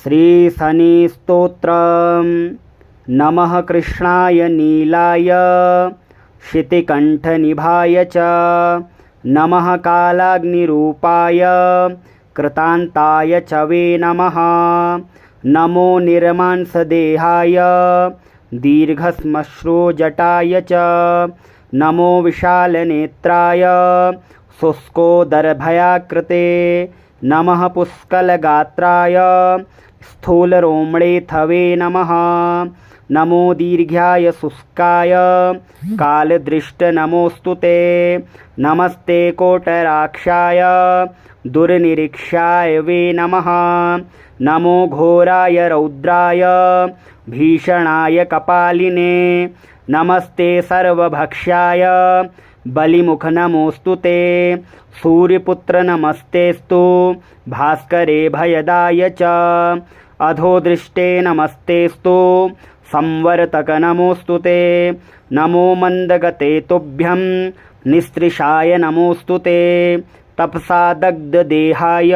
श्रीशनिस्तोत्रम्। नमः कृष्णाय नीलाय शितिकण्ठनिभाय च नमः कालाग्निरूपाय कृतान्ताय च वे नमः। नमो निर्मांसदेहाय दीर्घश्मश्रुजटाय च नमो विशालनेत्राय शुष्कोदरभयाकृते नमः पुष्कलगात्राय स्थूलरोमणेऽथवे नमः। नमो दीर्घाय शुष्काय कालदृष्ट नमोऽस्तु ते। नमस्ते कोटराक्षाय दुर्निरीक्षाय वे नमः। नमो घोराय रौद्राय भीषणाय कपालिने नमस्ते सर्वभक्षाय बलिमुख नमोऽस्तु ते। सूर्यपुत्र नमस्तेस्तु भास्करे भयदाय च अधोदृष्टे नमस्तेस्तु संवर्तक नमोऽस्तु ते। नमो मन्दगते तुभ्यं निस्त्रिषाय नमोऽस्तु ते। तपसा दग्धदेहाय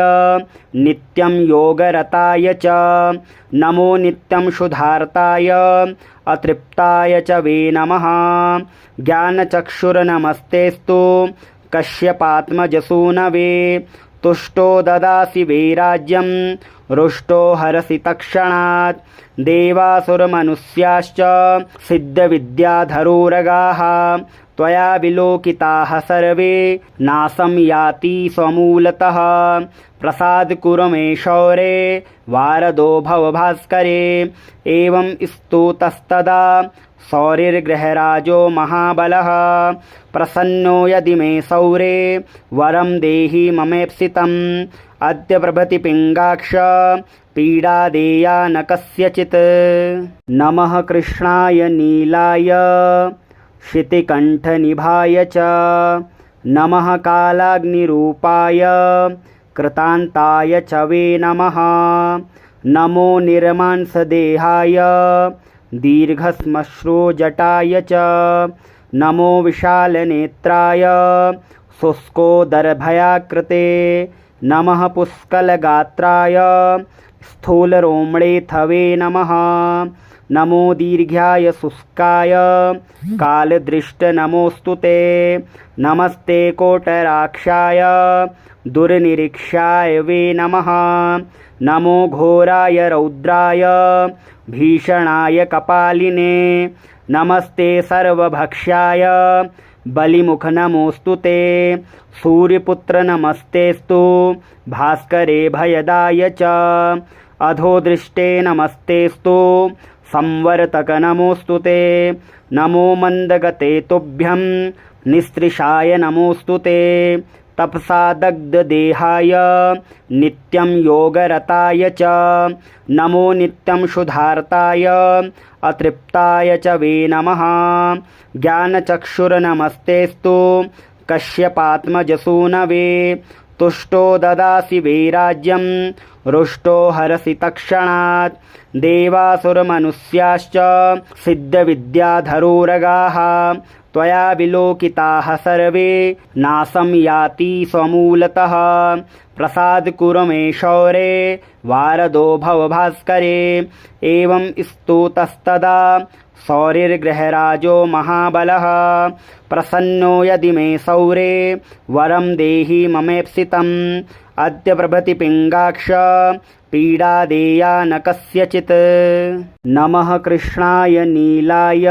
नित्यं योगरताय च नमो नित्यं क्षुधार्ताय अतृप्ताय च वे नमः। ज्ञानचक्षुर्नमस्तेस्तु कश्यपात्मजसूनवे तुष्टो ददासि वे राज्यं रुष्टो हरसि तत्क्षणात्। देवासुरमनुष्याश्च सिद्धविद्याधरोरगाः त्वया विलोकिताः सर्वे नाशं याति स्वमूलतः। प्रसाद कुरु मे शौरे वारदो भव भास्करे। एवं स्तुतस्तदा शौरिर्गृहराजो महाबलः प्रसन्नो यदि मे सौरे वरं देहि ममेप्सितम्। अद्य प्रभृति पिङ्गाक्ष पीडा देया न कस्यचित्। नमः कृष्णाय नीलाय शितिकण्ठनिभाय च नमः कालाग्निरूपाय कृतान्ताय च वे नमः। नमो निर्मांसदेहाय दीर्घश्मश्रुजटाय च नमो विशालनेत्राय शुष्कोदरभयाकृते नमः पुष्कलगात्राय स्थूलरोमणेऽथवे नमः। नमो दीर्घाय शुष्काय कालदृष्ट नमोऽस्तु ते। नमस्ते कोटराक्षाय दुर्निरीक्षाय वे नमः। नमो घोराय रौद्राय भीषणाय कपालिने नमस्ते सर्वभक्षाय बलिमुख नमोऽस्तु ते। सूर्यपुत्र नमस्तेस्तु भास्करे भयदाय च अधोदृष्टे नमस्तेस्तु संवर्तक नमोऽस्तु ते। नमो मन्दगते तुभ्यं निस्त्रिषाय नमोऽस्तु ते। तपसा दग्धदेहाय नित्यं योगरताय च नमो नित्यं क्षुधार्ताय अतृप्ताय च वे नमः। ज्ञानचक्षुर्नमस्तेस्तु कश्यपात्मजसूनवे तुष्टो ददासि वे राज्यं रुष्टो हरसि तत्क्षणात्। देवासुरमनुष्याश्च सिद्धविद्याधरोरगाः त्वया विलोकिताः सर्वे नाशं याति स्वमूलतः। प्रसाद कुरु मे शौरे वारदो भव भास्करे। एवं स्तुतस्तदा शौरिर्गृहराजो महाबलः प्रसन्नो यदि मे सौरे वरं देहि ममेप्सितम्। अद्य प्रभृति पिङ्गाक्ष पीडा देया न कस्यचित्। नमः कृष्णाय नीलाय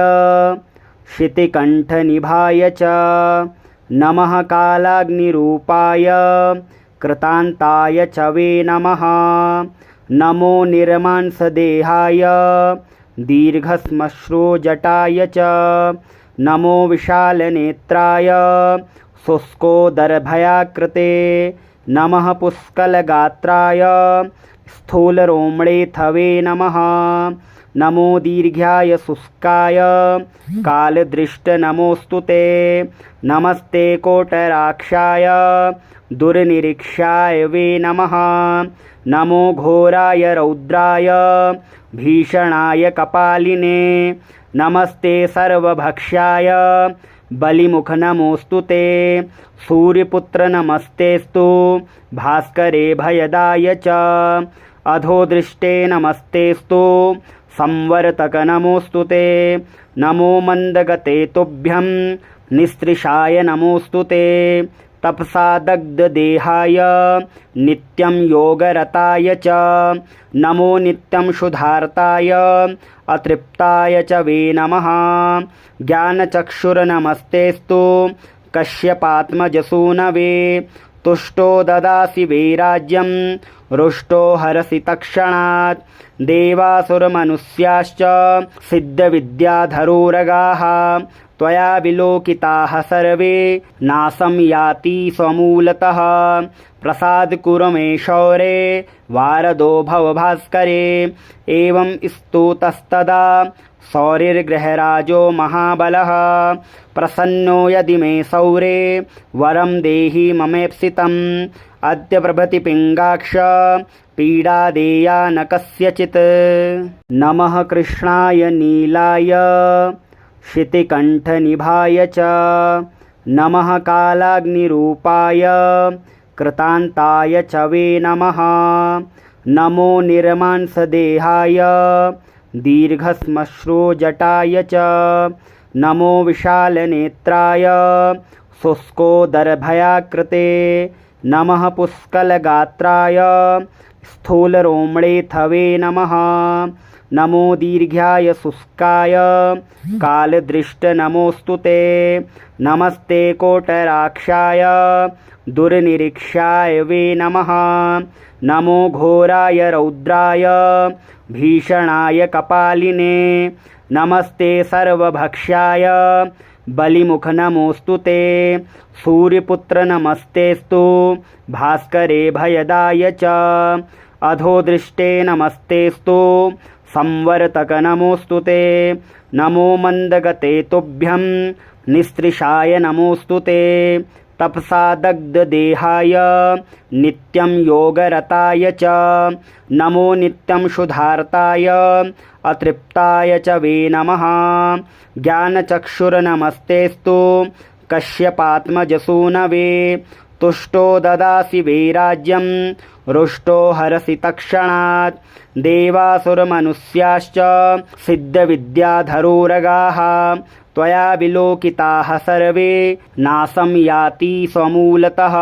शितिकण्ठनिभाय च नमः कालाग्निरूपाय कृतान्ताय च वे नमः। नमो निर्मांसदेहाय दीर्घश्मश्रुजटाय च नमो विशालनेत्राय शुष्कोदरभयाकृते नमः पुष्कलगात्राय स्थूलरोमणेऽथवे नमः। नमो दीर्घाय शुष्काय कालदृष्ट नमोऽस्तु ते। नमस्ते कोटराक्षाय दुर्निरीक्षाय वे नमः। नमो घोराय रौद्राय भीषणाय कपालिने नमस्ते सर्वभक्षाय बलिमुख नमोऽस्तु ते। सूर्यपुत्र नमस्तेस्तु भास्करे भयदाय च अधोदृष्टे नमस्तेस्तु संवर्तक नमोऽस्तु ते नमो मन्दगते तुभ्यं निस्त्रिषाय नमोऽस्तु ते तपसा दग्धदेहाय नित्यं योगरताय च नमो नित्यं शुद्धार्ताय अतृप्ताय च वे नमः ज्ञानचक्षुर्नमस्तेस्तु कश्यपात्मजसूनवे तुष्टो ददासि वै राज्यं रुष्टो हरसि तत्क्षणात् देवासुरमनुष्याश्च सिद्धविद्याधरोरगाः त्वया विलोकिताः सर्वे नाशं याति स्वमूलतः प्रसाद कुरु मे शौरे वारदो भव भास्करे एवं स्तुतस्तदा शौरिर्गृहराजो महाबलः प्रसन्नो यदि मे सौरे वरं देहि ममेप्सितम् अद्य प्रभृति पिङ्गाक्ष पीडा देया न कस्यचित्। नमः कृष्णाय नीलाय शितिकण्ठनिभाय च नमः कालाग्निरूपाय कृतान्ताय च वे नमः नमो निर्मांसदेहाय दीर्घश्मश्रुजटाय च नमो विशालनेत्राय शुष्कोदरभयाकृते नमः पुष्कलगात्राय स्थूलरोमणेथवे नमः नमो दीर्घाय शुष्काय कालदृष्टनमोऽस्तु ते नमस्ते कोटराक्षाय दुर्निरीक्षाय वे नमः नमो घोराय रौद्राय भीषणाय कपालिने नमस्ते सर्वभक्ष्याय बलिमुख नमोऽस्तु ते सूर्यपुत्र नमस्तेस्तु भास्करे भयदाय च अधोदृष्टे नमस्तेस्तु संवर्तक नमोऽस्तु ते नमो मन्दगते तुभ्यं निस्त्रिषाय नमोऽस्तु ते तपसा दग्धदेहाय नित्यं योगरताय च नमो नित्यं शुद्धार्ताय अतृप्ताय च वे नमः ज्ञानचक्षुर्नमस्तेस्तु कश्यपात्मजसूनवे तुष्टो ददासि वै राज्यं रुष्टो हरसि तत्क्षणात् देवासुरमनुष्याश्च सिद्धविद्याधरोरगाः त्वया विलोकिताः सर्वे नाशं याति स्वमूलतः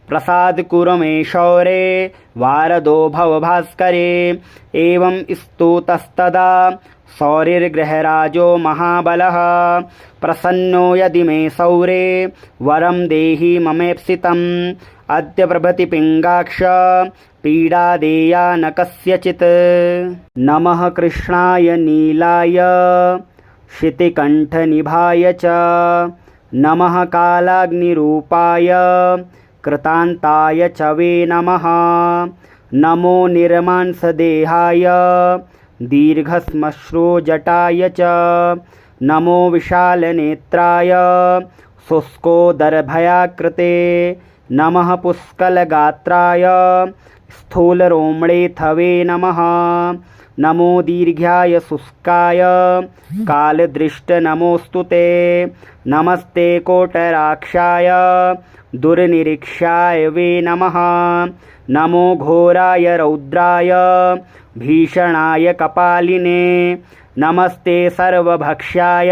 प्रसाद कुरु मे शौरे वारदो भव भास्करे एवं स्तुतस्तदा शौरिर्गृहराजो महाबलः प्रसन्नो यदि मे सौरे वरं देहि ममेप्सितम् अद्य प्रभृति पिङ्गाक्ष पीडा देया न कस्यचित्। नमः कृष्णाय नीलाय शितिकण्ठनिभाय च नमः कालाग्निरूपाय कृतान्ताय च वे नमः नमो निर्मांसदेहाय दीर्घश्मश्रुजटाय च नमो विशालनेत्राय शुष्कोदरभयाकृते नमः पुष्कलगात्राय स्थूलरोमणेथवे नमः नमो दीर्घाय शुष्काय कालदृष्टनमोऽस्तु ते नमस्ते कोटराक्षाय दुर्निरीक्षाय वे नमः नमो घोराय रौद्राय भीषणाय कपालिने नमस्ते सर्वभक्ष्याय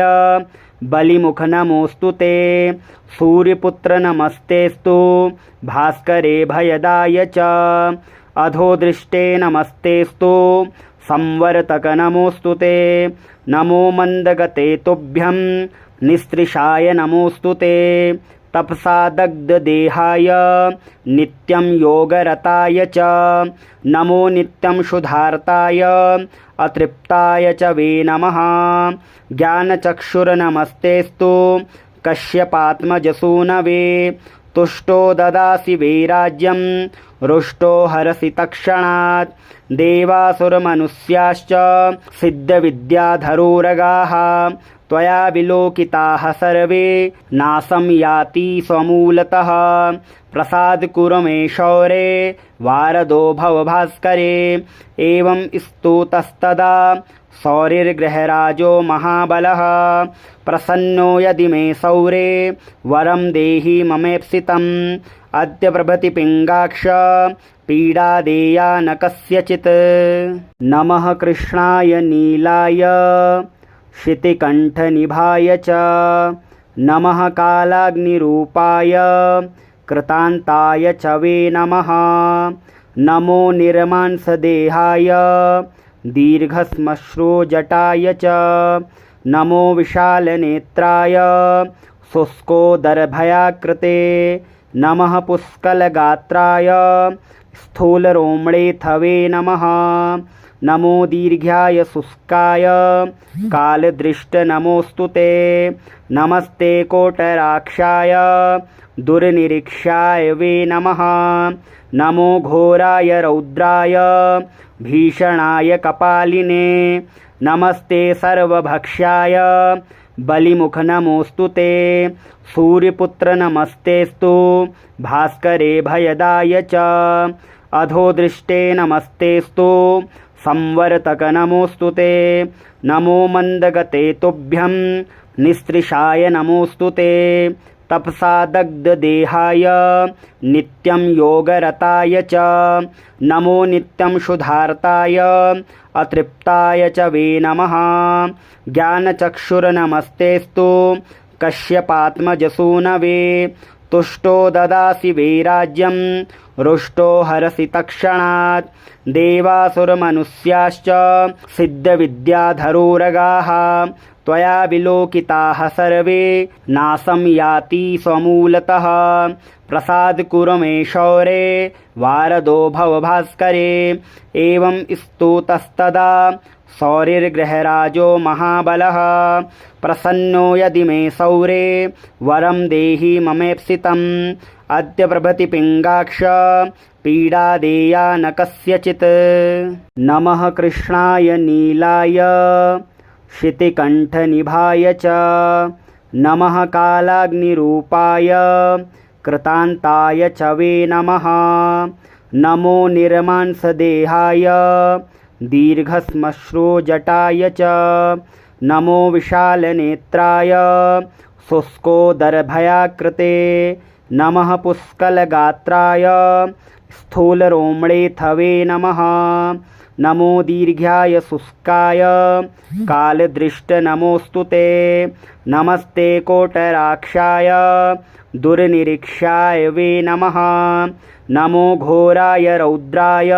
बलिमुख नमोऽस्तु ते सूर्यपुत्र नमस्तेस्तु भास्करे भयदाय च अधोदृष्टे नमस्तेस्तु संवर्तक नमोऽस्तु ते नमो मन्दगते तुभ्यं निस्त्रिषाय नमोऽस्तु ते तपसा दग्धदेहाय नित्यं योगरताय च नमो नित्यं शुद्धार्ताय अतृप्ताय च वे नमः ज्ञानचक्षुर्नमस्तेस्तु कश्यपात्मजसूनवे तुष्टो ददासि वै राज्यं रुष्टो हरसि तत्क्षणात् देवासुरमनुष्याश्च सिद्धविद्याधरोरगाः त्वया विलोकिताः सर्वे नाशं याति स्वमूलतः प्रसाद कुरु मे शौरे वारदो भव भास्करे एवं स्तुतस्तदा शौरिर्गृहराजो महाबलः प्रसन्नो यदि मे सौरे वरं देहि ममेप्सितम् अद्य प्रभृति पिङ्गाक्ष पीडादेया न कस्यचित्। नमः कृष्णाय नीलाय शितिकण्ठनिभाय च नमः कालाग्निरूपाय कृतान्ताय च वे नमः। नमो निर्मांसदेहाय दीर्घश्मश्रुजटाय च नमो विशालनेत्राय शुष्कोदरभयाकृते नमः पुष्कलगात्राय स्थूलरोमणेऽथवे नमः। नमो दीर्घाय शुष्काय कालदृष्टनमोऽस्तु ते। नमस्ते कोटराक्षाय दुर्निरीक्षाय वे नमः। नमो घोराय रौद्राय भीषणाय कपालिने नमस्ते सर्वभक्ष्याय बलिमुख नमोऽस्तु ते। सूर्यपुत्र नमस्तेस्तु भास्करे भयदाय च अधोदृष्टे नमस्तेस्तु संवर्तक नमोऽस्तु ते। नमो मन्दगते तुभ्यं निस्त्रिषाय नमोऽस्तु ते। तपसा दग्धदेहाय नित्यं योगरताय च नमो नित्यं क्षुधार्ताय अतृप्ताय च वे नमः। ज्ञानचक्षुर्नमस्तेस्तु कश्यपात्मजसूनवे तुष्टो ददासि वे राज्यं रुष्टो हरसि तत्क्षणात्। देवासुरमनुष्याश्च सिद्धविद्याधरोरगाः त्वया विलोकिताः सर्वे नाशं याति स्वमूलतः। प्रसाद कुरु मे शौरे वारदो भव भास्करे। एवं स्तुतस्तदा शौरिर्गृहराजो महाबलः। प्रसन्नो यदि मे सौरे वरं देहि ममेप्सितम्। अद्य प्रभृति पिङ्गाक्ष पीडादेया न कस्यचित्। नमः कृष्णाय नीलाय शितिकण्ठनिभाय च नमः कालाग्निरूपाय कृतान्ताय च वे नमः। नमो निर्मांसदेहाय दीर्घश्मश्रुजटाय च नमो विशालनेत्राय शुष्कोदरभयाकृते नमः पुष्कलगात्राय स्थूलरोमणेऽथवे नमः। नमो दीर्घाय शुष्काय कालदृष्टनमोऽस्तु ते। नमस्ते कोटराक्षाय दुर्निरीक्षाय वे नमः। नमो घोराय रौद्राय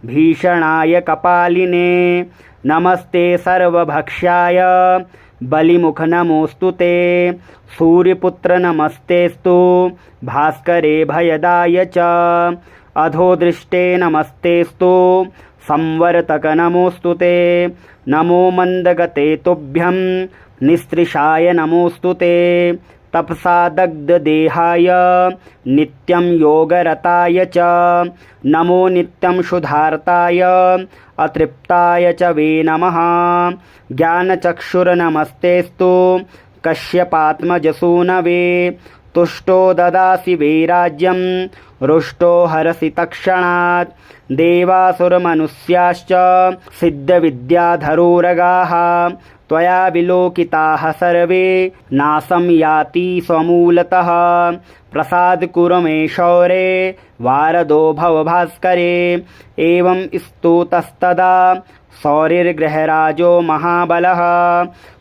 भीषणाय कपालिने नमस्ते सर्वभक्ष्याय बलिमुख नमोऽस्तु ते। सूर्यपुत्र नमस्तेस्तु भास्करे भयदाय च अधोदृष्टे नमस्तेस्तु संवर्तक नमोऽस्तु ते। नमो मन्दगते तुभ्यं निस्त्रिषाय नमोऽस्तु ते। तपसा दग्धदेहाय नित्यं योगरताय च नमो नित्यं क्षुधार्ताय अतृप्ताय च वे नमः। ज्ञानचक्षुर्नमस्तेस्तु कश्यपात्मजसूनवे तुष्टो ददासि वे राज्यं रुष्टो हरसि तत्क्षणात्। देवासुरमनुष्याश्च सिद्धविद्याधरोरगाः त्वया विलोकिताः सर्वे नाशं याति स्वमूलतः। प्रसाद कुरु मे शौरे वारदो भव भास्करे। एवं स्तुतस्तदा शौरिर्गृहराजो महाबलः।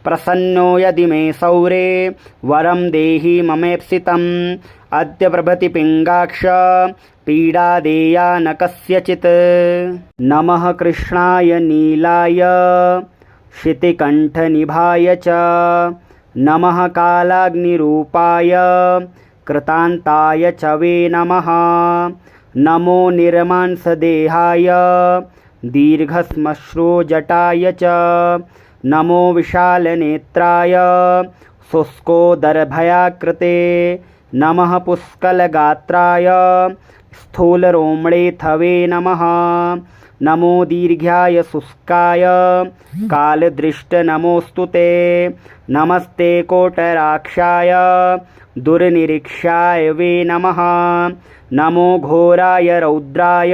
प्रसन्नो यदि मे सौरे वरं देहि ममेप्सितम्। अद्य प्रभृति पिङ्गाक्ष पीडादेया न कस्यचित्। नमः कृष्णाय नीलाय शितिकण्ठनिभाय च नमः कालाग्निरूपाय कृतान्ताय च वे नमः। नमो निर्मांसदेहाय दीर्घश्मश्रुजटाय च नमो विशालनेत्राय शुष्कोदरभयाकृते नमः पुष्कलगात्राय स्थूलरोमणेऽथवे नमः। नमो दीर्घाय शुष्काय कालदृष्टनमोऽस्तु ते। नमस्ते कोटराक्षाय दुर्निरीक्षाय वे नमः। नमो घोराय रौद्राय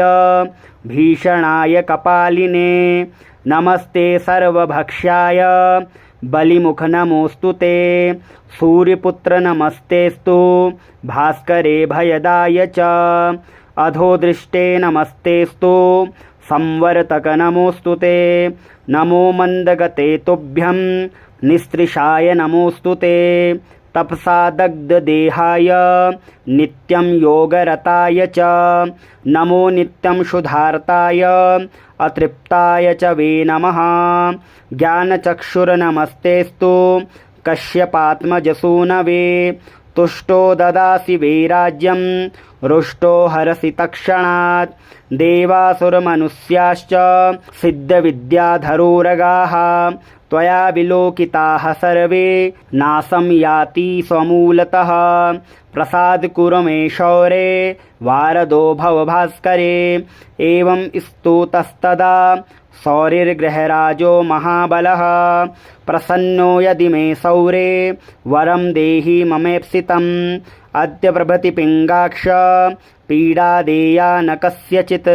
भीषणाय कपालिने नमस्ते सर्वभक्ष्याय बलिमुख नमोऽस्तु ते। सूर्यपुत्र नमस्तेस्तु भास्करे भयदाय च अधोदृष्टे नमस्तेस्तु संवर्तक नमोऽस्तु ते नमो मन्दगते तुभ्यं निस्त्रिषाय नमोऽस्तु ते तपसा दग्धदेहाय नित्यं योगरताय च नमो नित्यं शुद्धार्ताय अतृप्ताय च वे नमः ज्ञानचक्षुर्नमस्तेस्तु कश्यपात्मजसूनवे तुष्टो ददासि वे राज्यं रुष्टो हरसि तत्क्षणात् देवासुरमनुष्याश्च सिद्धविद्याधरोरगाः त्वया विलोकिताः सर्वे नाशं याति स्वमूलतः प्रसाद कुरु मे शौरे वारदो भव भास्करे एवं स्तुतस्तदा शौरिर्गृहराजो महाबलः प्रसन्नो यदि मे सौरे वरं देहि ममेप्सितम् अद्य प्रभृति पिङ्गाक्ष पीडा देया न कस्यचित्।